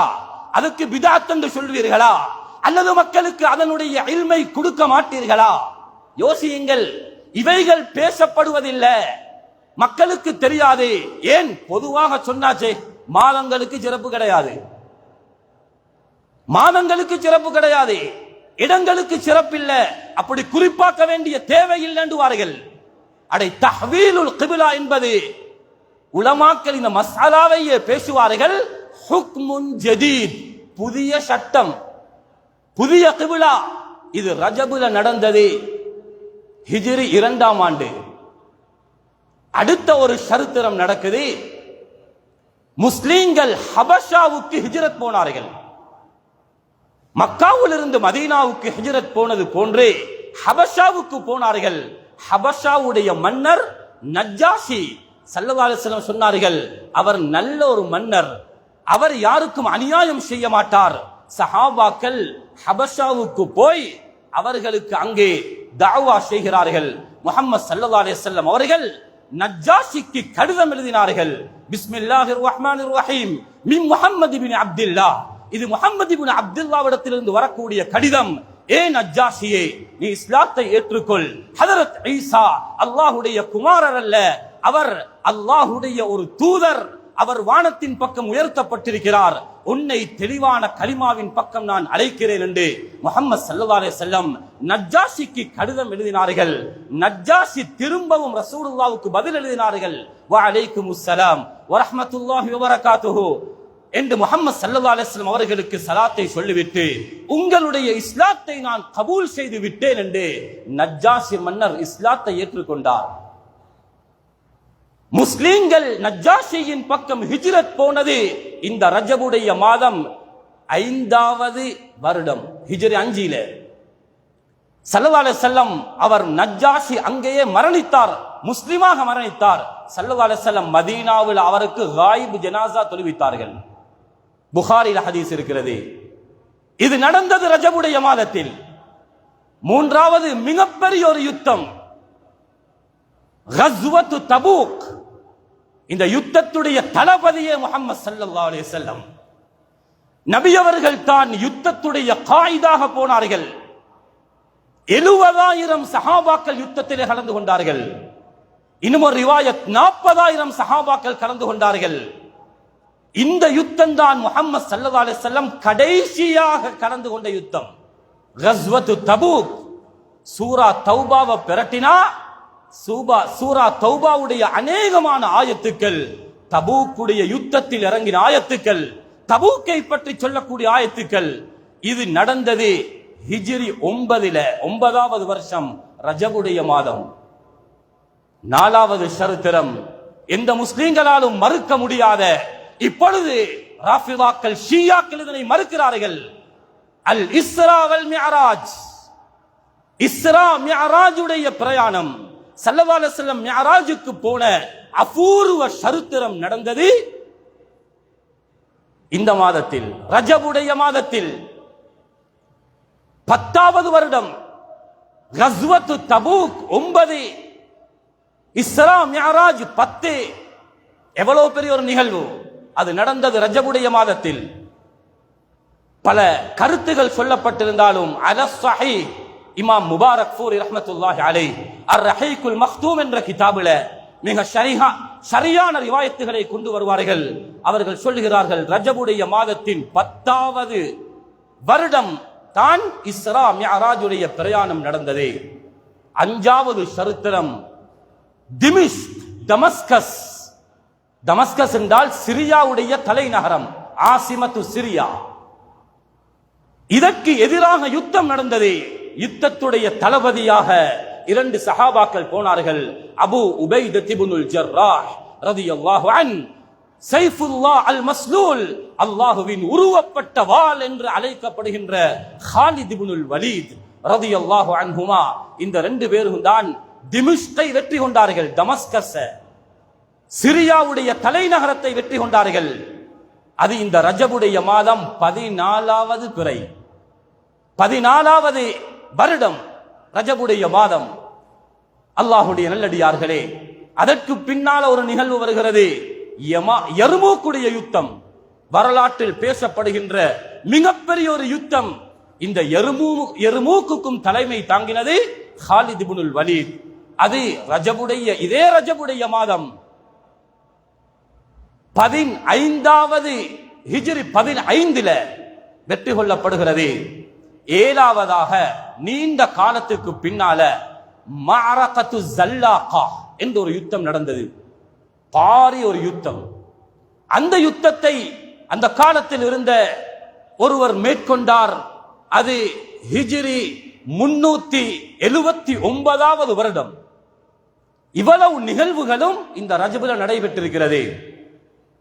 அதுக்கு பிதாத் என்று சொல்வீர்களா? அல்லது மக்களுக்கு அதனுடைய இல்மை கொடுக்க மாட்டீர்களா? யோசியுங்கள். இவைகள் பேசப்படுவதில்லை, மக்களுக்கு தெரியாது. ஏன்? பொதுவாக சொன்னாச்சே, மாதங்களுக்கு சிறப்பு கிடையாது, மாதங்களுக்கு சிறப்பு கிடையாது, இடங்களுக்கு சிறப்பில்லை, அப்படி குறிப்பாக்க வேண்டிய தேவை இல்லை என்றுவார்கள். அடை தஹ்வீலுல் கிபிலா என்பது உலமாக்கள் இந்த மசாலாவையே பேசுவார்கள். ஹுக்முன் ஜதீத், புதிய சட்டம், புதிய கிபிலா. இது ரஜபுல நடந்தது, ஹிஜ்ரி 2ஆம் ஆண்டு. அடுத்த ஒரு சரித்திரம் நடக்குது. முஸ்லிம்கள் ஹபஷாவுக்கு ஹிஜ்ரத் போனார்கள். மக்காவிலிருந்து மதீனாவுக்கு ஹிஜ்ரத் போனது போன்றே ஹபஷாவுக்கு போனார்கள். ஹபஷாவுடைய மன்னர் நஜ்ஜாஷி. ஸல்லல்லாஹு அலைஹி வஸல்லம் சொன்னார்கள், அவர் நல்ல ஒரு மன்னர், அவர் யாருக்கும் அநியாயம் செய்ய மாட்டார். சஹாபாக்கள் ஹபஷாவுக்கு போய் அவர்களுக்கு அங்கே தஅவா செய்கிறார்கள். முஹம்மது ஸல்லல்லாஹு அலைஹி வஸல்லம் அவர்கள் நஜ்ஜாஷிக்கு கடிதம் எழுதினார்கள். பிஸ்மில்லாஹிர் ரஹ்மானிர் ரஹீம் மின் முஹம்மது இப்னு அப்துல்லாஹ். இது முஹம்மது இப்னு அப்துல்லாஹ்விடத்திலிருந்து வரக்கூடிய கடிதம். ஏ நஜ்ஜாஷியே, நீ இஸ்லாத்தை ஏற்றுக்கொள். ஹஜரத் ஈசா அல்லாஹ்வுடைய குமாரர் அல்ல, அவர் அல்லாஹ்வுடைய ஒரு தூதர். அவர் வானத்தின் பக்கம் உயர்த்தப்பட்டிருக்கிறார். உன்னை தெளிவான கலிமாவின் பக்கம் நான் அழைக்கிறேன் என்று முஹம்மது ஸல்லல்லாஹு அலைஹி வஸல்லம் நஜ்ஜாஷிக்கு கடிதம் எழுதினார்கள். நஜ்ஜாஷி திரும்பவும் ரசூலுல்லாஹ்வுக்கு பதில் எழுதினார்கள். வ அலைக்குமுஸ் ஸலாம் வ ரஹ்மத்துல்லாஹி வ பரகாத்துஹு என்று முஹம்மது ஸல்லல்லாஹு அலைஹி வஸல்லம் அவர்களுக்கு சலாத்தை சொல்லிவிட்டு, உங்களுடைய இஸ்லாத்தை நான் கபூல் செய்து விட்டேன் என்று நஜ்ஜாஷி மன்னர் இஸ்லாத்தை ஏற்றுக்கொண்டார். முஸ்லிம்கள் நஜ்ஜாஷியின் பக்கம் ஹிஜ்ரத் போனது இந்த ரஜபுடைய மாதம் 5வது வருடம், ஹிஜ்ரி 5. ஸல்லல்லாஹு அலைஹி வஸல்லம் அவர் நஜ்ஜாஷி அங்கேயே மரணித்தார், முஸ்லிமாக மரணித்தார். ஸல்லல்லாஹு அலைஹி வஸல்லம் மதீனாவில் அவருக்கு காயிப் ஜனாசா தொழுவித்தார்கள். புகாரில் ஹதீஸ் இருக்கிறது. இது நடந்தது ரஜபுடைய மாதத்தில். 3வது மிகப்பெரிய ஒரு யுத்தம், கஸ்வத்து தபூக். இந்த யுத்தத்துடைய தளபதியே முஹம்மது ஸல்லல்லாஹு அலைஹி வஸல்லம். நபி அவர்கள் தான் யுத்தத்துடைய காயிதாக போனார்கள். 70,000 சஹாபாக்கள் யுத்தத்திலே கலந்து கொண்டார்கள். இன்னும் ஒரு ரிவாயத் 40,000 சஹாபாக்கள் கலந்து கொண்டார்கள். இந்த யுத்தம் தான் முஹம்மது ஸல்லல்லாஹு அலைஹி வஸல்லம் கடைசியாக கலந்து கொண்ட யுத்தம், கஸ்வத்து தபூக். சூரா தௌபாவை பிரட்டினா சூரா தௌபாவுடைய அநேகமான ஆயத்துக்கள் தபூக்குடைய யுத்தத்தில் இறங்கின ஆயத்துக்கள், தபூக்கை பற்றி சொல்லக்கூடிய ஆயத்துக்கள். இது நடந்தது ஹிஜ்ரி 9வது வருஷம், ரஜபுடைய மாதம். 4வது சரித்திரம், எந்த முஸ்லிம்களாலும் மறுக்க முடியாத, இப்பொழுது ராஃபிதாக்கள் ஷியாக்கள் இதனை மறுக்கிறார்கள். அல் இஸ்ரா வல் மிஅராஜ், இஸ்ரா மிஅராஜுடைய பிரயாணம். ஸல்லல்லாஹு அலைஹி வஸல்லம் மிஅராஜுக்கு போன அபூர்வ சரித்திரம் நடந்தது இந்த மாதத்தில், ரஜபுடைய மாதத்தில். 10வது வருடம், கஸ்வத்து தபூக் 9, இஸ்ரா மிஅராஜ் 10. எவ்வளவு பெரிய ஒரு நிகழ்வு! அது நடந்தது ரஜபுடைய மாதத்தில். பல கருத்துகள் சொல்லப்பட்டிருந்தாலும் அல ஸஹீஹ், இமாம் முபாரக் ஃபூரி ரஹ்மத்துல்லாஹி அலைஹி அர் ரஹீகுல் மக்தூம் என்ற கிதாபில மிக சரியான ரிவாயத்துகளை கொண்டு வருவார்கள். அவர்கள் சொல்லுகிறார்கள், ரஜபுடைய மாதத்தின் 10வது வருடம் தான் இஸ்ரா மிஅராஜுடைய பிரயாணம் நடந்தது. 5வது சரித்திரம், டமஸ்கஸ். டமஸ்கஸ் என்றால் சிரியாவுடைய தலைநகரம், ஆசிமத்து சிரியா. இதற்கு எதிராக யுத்தம் நடந்தது. யுத்தத்துடைய தளபதியாக 2 சஹாபாக்கள் போனார்கள். அபூ உபைதத் இப்னுல் ஜர்ராஹ் ரலியல்லாஹு அன்ஹு, சைஃபுல்லாஹ் அல் மஸ்லூல், அல்லாஹ்வின் உருவப்பட்ட வாள் என்று அழைக்கப்படுகின்ற காலித் இப்னுல் வலீத் ரலியல்லாஹு அன்ஹுமா, இந்த ரெண்டு பேரும் தான் திமிஷ்கை வெற்றி கொண்டார்கள். தமஸ்கஸ் சிரியாவுடைய தலைநகரத்தை வெற்றி கொண்டார்கள். அது இந்த ரஜபுடைய மாதம் 14வது பிறை, 14வது வருடம் ரஜபுடைய மாதம். அல்லாஹுடைய நல்லடியார்களே, அதற்கு பின்னால் ஒரு நிகழ்வு வருகிறது. யர்மூக்குடைய யுத்தம், வரலாற்றில் பேசப்படுகின்ற மிகப்பெரிய ஒரு யுத்தம். இந்த யர்மூக்குக்கும் தலைமை தாங்கினது ஹாலித் இப்னுல் வலீத். அது இதே ரஜபுடைய மாதம் 15வது ஹிஜ்ரி 15ல வெற்றி கொள்ளப்படுகிறது. 7வதாக நீண்ட காலத்துக்கு பின்னால மஅரகத்து ஸல்லாகா என்ற ஒரு யுத்தம் நடந்தது. பாரிய ஒரு யுத்தம். அந்த யுத்தத்தை அந்த காலத்தில் இருந்த ஒருவர் மேற்கொண்டார். அது ஹிஜ்ரி 379வது வருடம். இவ்வளவு நிகழ்வுகளும் இந்த ரஜபுல நடைபெற்றிருக்கிறது.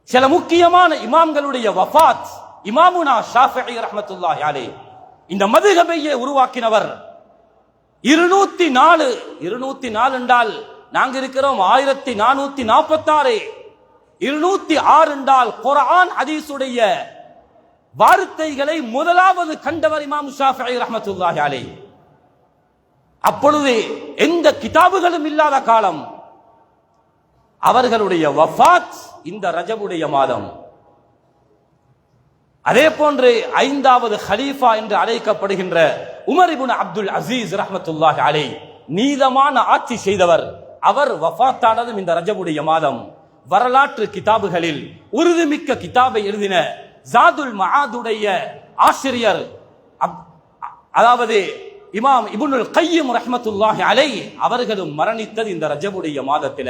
சில முக்கியமான இமாம்களுடைய வஃபாத். இமாமுனா ஷாஃபிஈ ரஹ்மத்துல்லாஹி அலைஹி இந்த மதுஹபையை உருவாக்கினவர். 204 என்றால் நாங்க இருக்கிறோம் 1446. 206 என்றால் குர்ஆன் ஹதீஸுடைய வார்த்தைகளை முதலாவது கண்டவர் இமாம் ஷாஃபிஈ ரஹ்மத்துல்லாஹி அலைஹி. அப்பொழுது எந்த கிதாபுகளும் இல்லாத காலம். அவர்களுடைய வஃபாத் இந்த ரஜபுடைய மாதம். அதே போன்று 5வது ஹலீஃபா என்று அழைக்கப்படுகின்ற உமர் இப்னு அப்துல் அசீஸ் ரஹ்மத்துல்லாஹி அலைஹி நீதமான ஆட்சி செய்தவர். அவர் வஃபாத்தானதும் இந்த ரஜபுடைய மாதம். வரலாற்று கிதாபுகளில் உறுதிமிக்க கிதாபை எழுதின ஜாதுல் மஆதுடைய ஆசிரியர் அதாவது இமாம் இப்னுல் கையிம் ரஹ்மத்துல்லாஹி அலைஹி அவர்களும் மரணித்தது இந்த ரஜபுடைய மாதத்தில.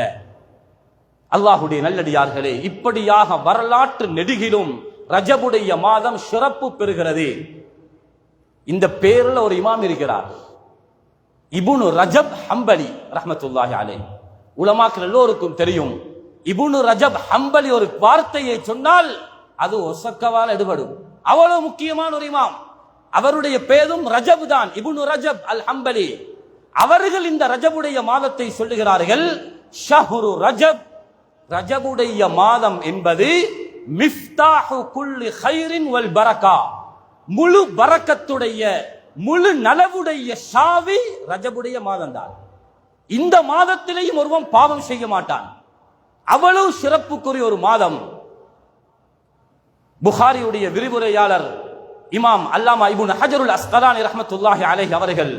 அல்லாஹுடைய நல்லடியார்களே, இப்படியாக வரலாற்று நெடுகிலும் ரஜபுடைய மாதம் சிறப்பு பெறுகிறது. இந்த பேர்ல ஒரு இமாம் இருக்கிறார், இப்னு ரஜப் ஹம்பலி ரஹ்மத்துல்லாஹி அலைஹி. உலமாக்கள் எல்லோருக்கும் தெரியும், இப்னு ரஜப் ஹம்பலி ஒரு வார்த்தையை சொன்னால் அது ஒசக்கவால் எடுபடும். அவ்வளவு முக்கியமான ஒரு இமாம். அவருடைய பேரும் ரஜப் தான், இப்னு ரஜப் அல் ஹம்பலி. அவர்கள் இந்த ரஜபுடைய மாதத்தை சொல்லுகிறார்கள், ஷஹ்ரு ரஜப், ரஜபுடைய மாதம் என்பது மிஃப்தாஹு குல்லி கைரின் வல் பரக்கா, முழு பரக்கத்துடைய முழு நலவுடைய சாவி ரஜபுடைய மாதம் தான். இந்த மாதத்திலேயும் ஒருவன் பாவம் செய்ய மாட்டான். அவ்வளவு சிறப்புக்குரிய ஒரு மாதம். புகாரியுடைய விரிவுரையாளர் இமாம் அல்லாமா இப்னு ஹஜருல் அஸ்கலானி ரஹ்மத்துல்லாஹி அலைஹி அவர்கள்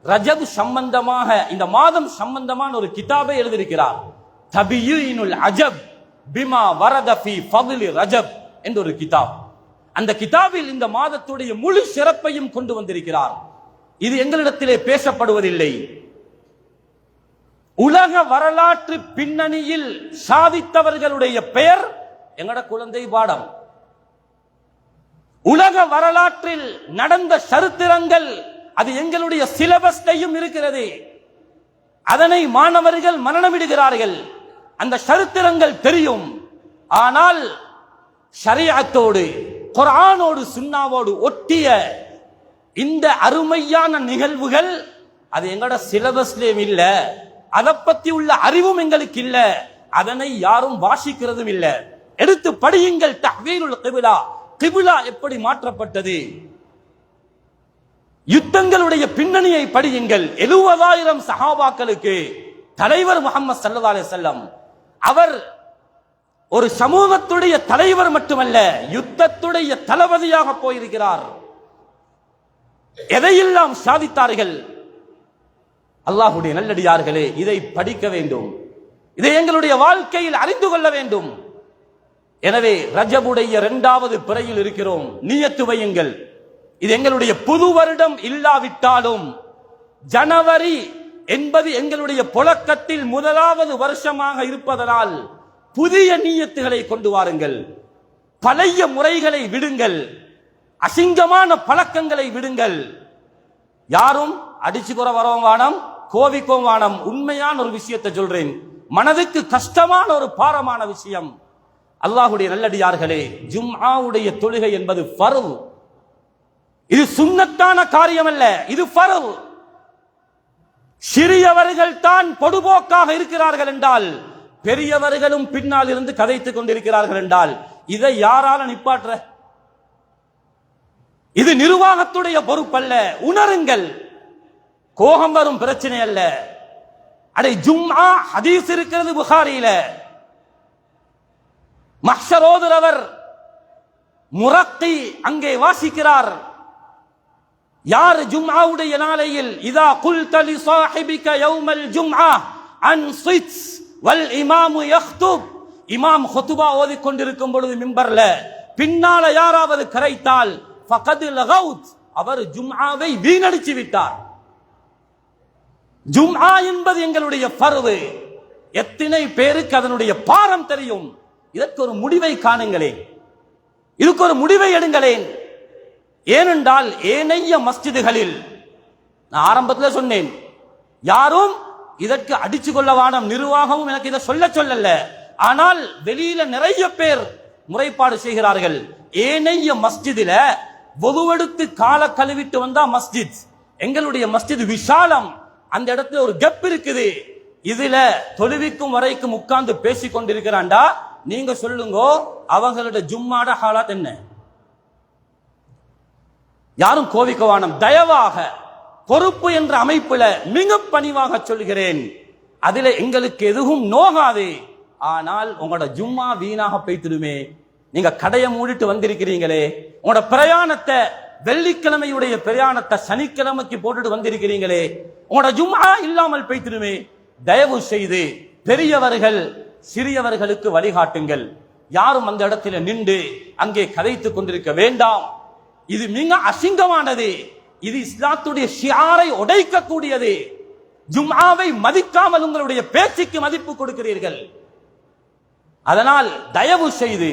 ரஜப் சம்பந்தமாக இந்த மாதம் சம்பந்தமான ஒரு கிதாபை எழுதியிருக்கிறார். தபியீனுல் அஜப் பிமா வரத ஃபீ ஃபضل ரஜப் என்ற ஒரு கிதாப். அந்த கிதாபில் இந்த மாதத்துடைய முழு சிறப்பையும் கொண்டு வந்திருக்கிறார். இது எங்களிடத்திலே பேசப்படுவதில்லை. உலக வரலாற்று பின்னணியில் சாதித்தவர்களுடைய பெயர் எங்கட குழந்தை பாடம். உலக வரலாற்றில் நடந்த சரித்திரங்கள் அது எங்களுடைய சிலபஸ்லையும் இருக்கிறது. அதனை மாணவர்கள் மனனமிடுகிறார்கள். அந்த சரித்திரங்கள் தெரியும். ஆனால் ஷரீஅத்தோடு குர்ஆனோடு சுன்னாவோடு ஒட்டிய இந்த அருமையான நிகழ்வுகள் அது எங்கட சிலபஸ்லயும் இல்ல. அதை பத்தி உள்ள அறிவும் எங்களுக்கு இல்ல. அதனை யாரும் வாசிக்கிறதும் இல்ல. எடுத்து படியுங்கள். தஹ்வீலுல் கிப்லா, கிப்லா எப்படி மாற்றப்பட்டது, யுத்தங்களுடைய பின்னணியை படியுங்கள். 70,000 சஹாபாக்களுக்கு தலைவர் முஹம்மது ஸல்லல்லாஹு அலைஹி வஸல்லம். அவர் ஒரு சமூகத்துடைய தலைவர் மட்டுமல்ல, யுத்தத்துடைய தளபதியாக போயிருக்கிறார். எதையெல்லாம் சாதித்தார்கள். அல்லாஹ்வுடைய நல்லடியார்களே, இதை படிக்க வேண்டும். இதை எங்களுடைய வாழ்க்கையில் அறிந்து கொள்ள வேண்டும். எனவே ரஜபுடைய 2வது பிறையில் இருக்கிறோம். நியத்து வையுங்கள். இது எங்களுடைய புது வருடம் இல்லாவிட்டாலும் ஜனவரி என்பது எங்களுடைய புழக்கத்தில் 1வது வருஷமாக இருப்பதனால் புதிய நியத்துகளை கொண்டு வாருங்கள். பழைய முறைகளை விடுங்கள். அசிங்கமான பழக்கங்களை விடுங்கள். யாரும் அடிச்சுக்குற வரவும் வானம், கோவிக்கவும் வானம். உண்மையான ஒரு விஷயத்தை சொல்றேன், மனதுக்கு கஷ்டமான ஒரு பாரமான விஷயம். அல்லாஹ்வுடைய நல்லடியார்களே, ஜும்ஆவுடைய தொழுகை என்பது ஃபர்து. இது சுன்னத்தான காரியம் அல்ல, இது ஃபர்த். சிறியவர்கள் தான் பொடுபோக்காக இருக்கிறார்கள் என்றால், பெரியவர்களும் பின்னால் இருந்து கதைத்துக் கொண்டிருக்கிறார்கள் என்றால், இதை யாரால நிப்பாற்ற? இது நிர்வாகத்துடைய பொறுப்பல்ல. உணருங்கள், கோபம் வரும் பிரச்சனை அல்ல. அடே ஜும்ஆ ஹதீஸ் இருக்கிறது புகாரியில. மஹ்ஷரோதுரவர் முரக்கி அங்கே வாசிக்கிறார். யார் ஜும்ஆவுடைய நாளையில் இதா குல்த லி ஸாஹிபிக யௌமல் ஜும்ஆ அன்ஸித் வல் இமாமு யக்துப், இமாம் குத்பா ஓதிக் கொண்டிருக்கும் பொழுது மிம்பர்ல பின்னால யாராவது கரைத்தால் ஃபகத் லகவுத், அவர் ஜும்ஆவை வீணடிச்சு விட்டார். ஜும்ஆ என்பது எங்களுடைய ஃபர்து. எத்தனை பேருக்கு அதனுடைய பாரம் தெரியும்? இதற்கு ஒரு முடிவை காணுங்களேன், இதுக்கு ஒரு முடிவை எடுங்களேன். ஏனென்றால் ஏனைய மஸ்ஜிதுகளில் நான் ஆரம்பத்தில் சொன்னேன், யாரும் இதற்கு அடிச்சு கொள்ள வானம், நிர்வாகமும் எனக்கு இதை சொல்லல. ஆனால் வெளியில நிறைய பேர் முறைப்பாடு செய்கிறார்கள். ஏனைய மஸ்ஜிதில வுதுவெடுத்து கால கழுவிட்டு வந்தா மஸ்ஜித், எங்களுடைய மஸ்ஜித் விஷாலம், அந்த இடத்துல ஒரு கெப் இருக்குது. இதுல தொழுவிக்கும் வரைக்கும் உட்கார்ந்து பேசிக் கொண்டிருக்கிறான்டா, நீங்க சொல்லுங்க அவங்களுடைய ஜும்மாட ஹாலாத் என்ன? யாரும் கோவிக்கவானம். தயவாக பொறுப்பு என்ற அமைப்புல மிக பணிவாக சொல்கிறேன், அதுல எங்களுக்கு எதுவும் நோகாது. ஆனால் உங்களோட ஜும்மா வீணாக போய்த்திடுமே. நீங்க கடையை மூடிட்டு வந்திருக்கிறீங்களே, உங்களோட பிரயாணத்தை வெள்ளிக்கிழமையுடைய பிரயாணத்தை சனிக்கிழமைக்கு போட்டுட்டு வந்திருக்கிறீங்களே, உங்களோட ஜும்ஆ இல்லாமல் போய்த்திடுமே. தயவு செய்து பெரியவர்கள் சிறியவர்களுக்கு வழிகாட்டுங்கள். யாரும் அந்த இடத்துல நின்று அங்கே கதைத்துக் கொண்டிருக்க வேண்டாம். இது மிக அசிங்கமானது. இது இஸ்லாத்துடைய ஷியாரை உடைக்கக்கூடியது. ஜும்ஆவை மதிக்காமல் உங்களுடைய பேச்சுக்கு மதிப்பு கொடுக்கிறீர்கள். அதனால் தயவு செய்து,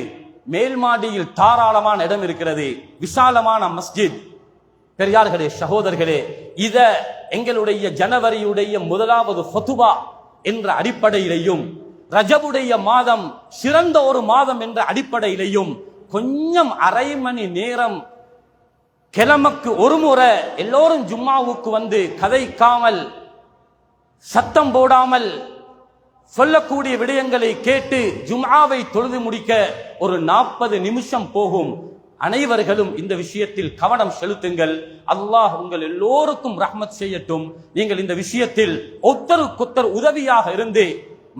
மேல் மாடியில் தாராளமான இடம் இருக்கிறது, விசாலமான மஸ்ஜித். பெரியார்களே, சகோதரர்களே, இத எங்களுடைய ஜனவரியுடைய முதலாவது ஃபுதுபா என்ற அடிப்படையிலையும், ரஜபுடைய மாதம் சிறந்த ஒரு மாதம் என்ற அடிப்படையிலையும் கொஞ்சம் அரை மணி நேரம் கிழமைக்கு ஒரு முறை எல்லோரும் ஜும்மாவுக்கு வந்து கதைக்காமல், சத்தம் போடாமல், சொல்லக்கூடிய விடயங்களை கேட்டு ஜும்ஆவை தொழுது முடிக்க ஒரு 40 நிமிஷம் போகும். அனைவர்களும் இந்த விஷயத்தில் கவனம் செலுத்துங்கள். அல்லாஹ் உங்கள் எல்லோருக்கும் ரஹ்மத் செய்யட்டும். நீங்கள் இந்த விஷயத்தில் ஒருத்தருக்கொத்தர் உதவியாக இருந்து,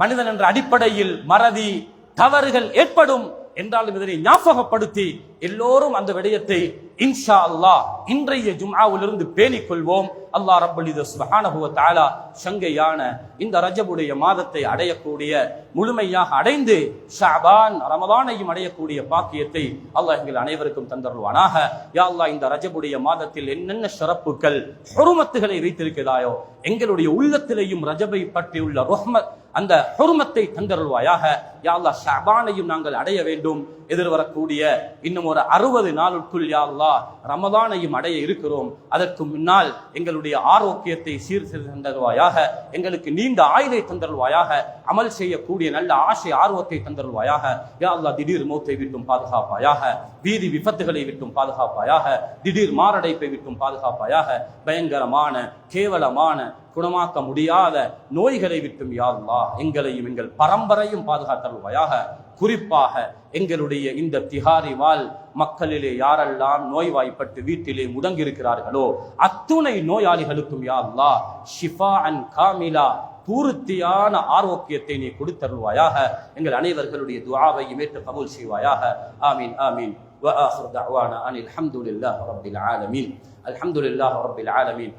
மனிதன் என்ற அடிப்படையில் மறதி தவறுகள் ஏற்படும் என்றாலும் இதனை ஞாபகப்படுத்தி எல்லோரும் அந்த விடயத்தை இன்ஷா அல்லாஹ் இன்றைய ஜும்ஆவிலிருந்து பேணிக் கொள்வோம். அல்லாஹ் ரப்பல் இஸ்ஸத் சுப்ஹானஹு வ தஆலா சங்கையான இந்த ரஜபுடைய மாதத்தை அடையக்கூடிய, முழுமையாக அடைந்து ஷஅபான் ரமதானையும் அடையக்கூடிய பாக்கியத்தை அல்லாஹ் எங்கள் அனைவருக்கும் தந்தருள்வானாக. யா அல்லாஹ், இந்த ரஜபுடைய மாதத்தில் என்னென்ன சிறப்புகள் ஹுர்மத்துகளை வைத்திருக்கிறாயோ, எங்களுடைய உள்ளத்திலேயும் ரஜபை பற்றியுள்ள ரஹ்மத், அந்த ஹுர்மத்தை தந்தருள்வாயாக. யா அல்லாஹ், ஷஅபானையும் நாங்கள் அடைய வேண்டும். எதிர்வரக்கூடிய இன்னும் ஒரு 60 நாளுக்குள் யா அல்லாஹ் ரமதானையும் அடைய இருக்கிறோம். அதற்கு முன்னால் எங்களுடைய ஆரோக்கியத்தை சீர் செய்து தந்தருவாயாக. எங்களுக்கு நீண்ட ஆயுளை தந்தருவாயாக. அமல் செய்யக்கூடிய நல்ல ஆசை ஆர்வத்தை தந்தருவாயாக. யா அல்லாஹ், திடீர் மௌத்தை விட்டும் பாதுகாப்பாயாக, வீதி விபத்துகளை விட்டும் பாதுகாப்பாயாக, திடீர் மாரடைப்பை விட்டும் பாதுகாப்பாயாக, பயங்கரமான கேவலமான குணமாக்க முடியாத நோய்களை விட்டும் யா அல்லாஹ் எங்களையும் எங்கள் பரம்பரையும் பாதுகாத்தருவாயாக. குறிப்பாக எங்களுடைய இந்த திஹாரி வாழ் மக்களிலே யாரெல்லாம் நோய்வாய்ப்பட்டு வீட்டிலே முடங்கியிருக்கிறார்களோ அத்துணை நோயாளிகளுக்கும் யா அல்லாஹ் ஷிஃபாஅன் காமிலா, பூர்த்தியான ஆரோக்கியத்தை நீ கொடுத்தருள்வாயாக. எங்கள் அனைவர்களுடைய துஆவையும் ஏற்று கபூல் செய்வாயாக. ஆமீன் ஆமீன். வஆஹிரு தஅவானா அனில் ஹம்துலில்லாஹி ரப்பில் ஆலமீன். அல்ஹம்துலில்லாஹி ரப்பில் ஆலமீன்.